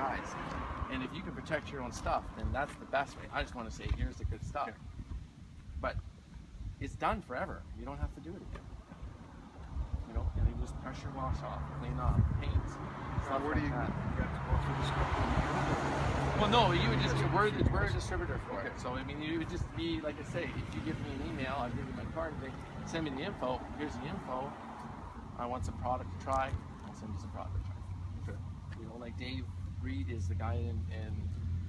guys. And if you can protect your own stuff, then that's the best way. I just want to say, here's the good stuff. But it's done forever. You don't have to do it again. You know, and you just pressure wash off, clean off, paint. Now, where do you get to go through this company? Well, no, you would just, we're a distributor for it. So, I mean, you would just be, like I say, if you give me an email, I'll give you my card and say, send me the info, here's the info. I want some product to try, I'll send you some product to try. Okay. You know, like Dave Reed is the guy in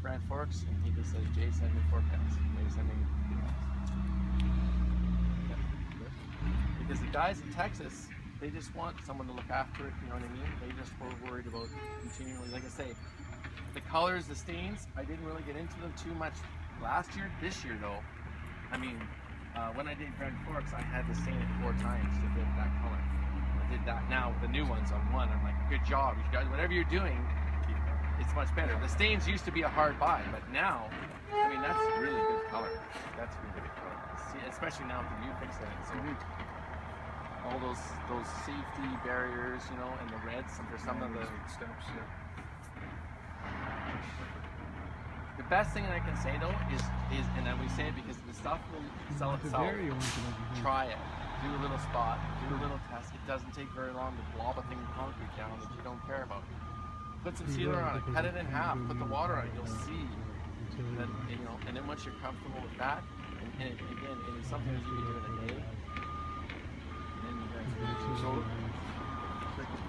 Grand Forks, and he just says, Jay, send me 4 pounds. Maybe send me 2 pounds. Yeah. Because the guys in Texas, they just want someone to look after it, you know what I mean? They just were worried about continually, like I say, the colors, the stains, I didn't really get into them too much last year. This year though, I mean, when I did Grand Forks, I had to stain it 4 times to get that color. I did that now with the new ones on one. I'm like, good job, you guys, whatever you're doing, it's much better. The stains used to be a hard buy, but now, I mean, that's really good color. That's really good color. See, especially now with the U-Fix in it. So all those safety barriers, you know, and the reds for some of the steps. The best thing I can say though is, and then we say it because the stuff will sell itself. Try it. Do a little spot. Do a little test. It doesn't take very long to blob a thing of concrete down that you don't care about. Put some sealer on it. Cut it in half. Put the water on it. You'll see that, you know. And then once you're comfortable with that, and again, it is something that you can do in a day. And then you guys can So,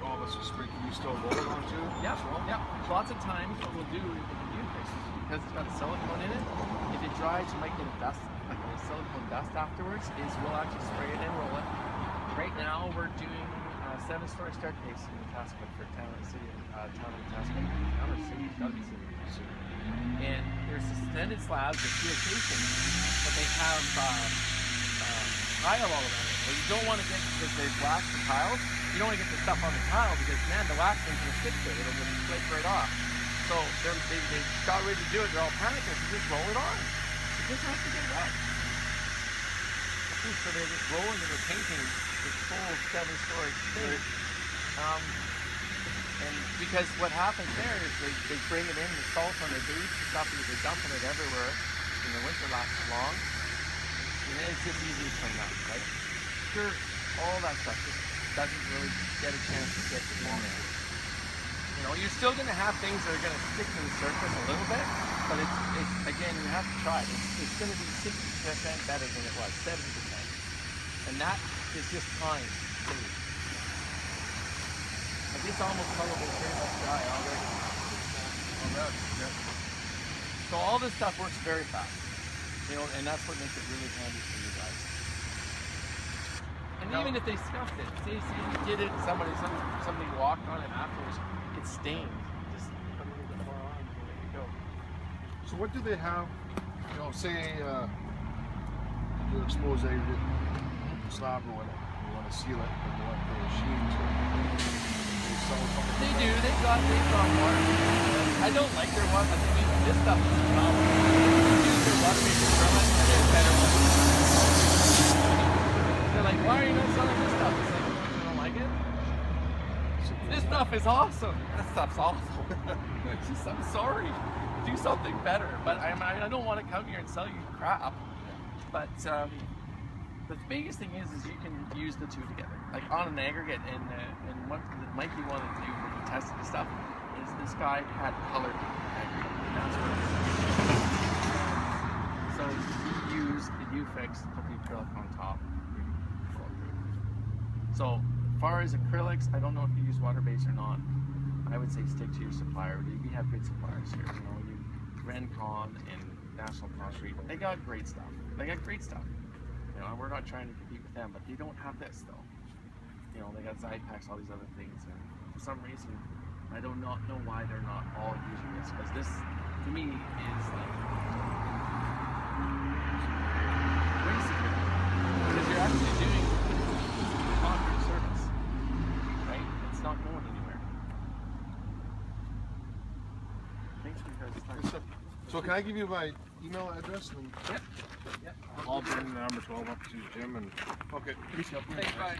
all this is spring. Can you still roll it on too? Yeah, yeah. Lots of times what we'll do with the U-Fix is because it's got silicone in it, if it dries, you might get a dust, like a silicone dust afterwards, is we'll actually spray it and roll it. Right now we're doing a 7-story staircase in Tasman for town and city, town of Tasman. Town or city? It's gotta be city. And there's suspended slabs with geocation, but they have tile all around it. Well, you don't want to get, because they've waxed the tiles, you don't want to get the stuff on the tile because, man, the waxing's going to stick to it. It'll just flake right off. So they got ready to do it. They're all panicking. So just roll it on. It doesn't have to get wet. So they're just rolling and they're painting this full 7-story thing. And because what happens there is they bring it in, the salt on their beach and stuff, because they're dumping it everywhere. And the winter lasts long. And then it's just easy to clean up, right? Sure, all that stuff just doesn't really get a chance to get in there. You know, you're still going to have things that are going to stick to the surface a little bit, but it's again, you have to try it. It's going to be 60% better than it was, 70%. And that is just time saved. Like it's almost colorable, pretty much dry already. So all this stuff works very fast. You know, and that's what makes it really handy for you guys. And even if they scuffed it, say you did it, somebody walked on it afterwards, it's stained. Just put a little bit more on, and there you go. So what do they have? You know, say you expose a slab or whatever. You want to seal it, and you want the sheen to They do. They've got water. I don't like their water. I mean, this stuff is phenomenal. They use their water maker acrylic, and they're better ones. They're like, why are you not selling this stuff? It's like, you don't like it? This stuff is awesome. That stuff's awful. It's just, I'm sorry. Do something better. But I don't want to come here and sell you crap. But the biggest thing is you can use the two together, like on an aggregate. And what Mikey wanted to do when he tested the stuff is this guy had colored aggregate. That's what it is. So he used the U-Fix to put the acrylic on top. So as far as acrylics, I don't know if you use water-based or not. I would say stick to your supplier. We have good suppliers here. You know, Rencon and National Concrete. They got great stuff. They got great stuff. You know, we're not trying to compete with them, but they don't have this though. You know, they got Zypax, all these other things, and for some reason, I do not know why they're not all using this, because this, to me, is like way secret. Because you're actually doing concrete service, right? It's not going anywhere. Thanks for your guys' time. So can I give you my email address? And Yep. I'll bring the number 12 up to Jim and okay. Thanks, bye.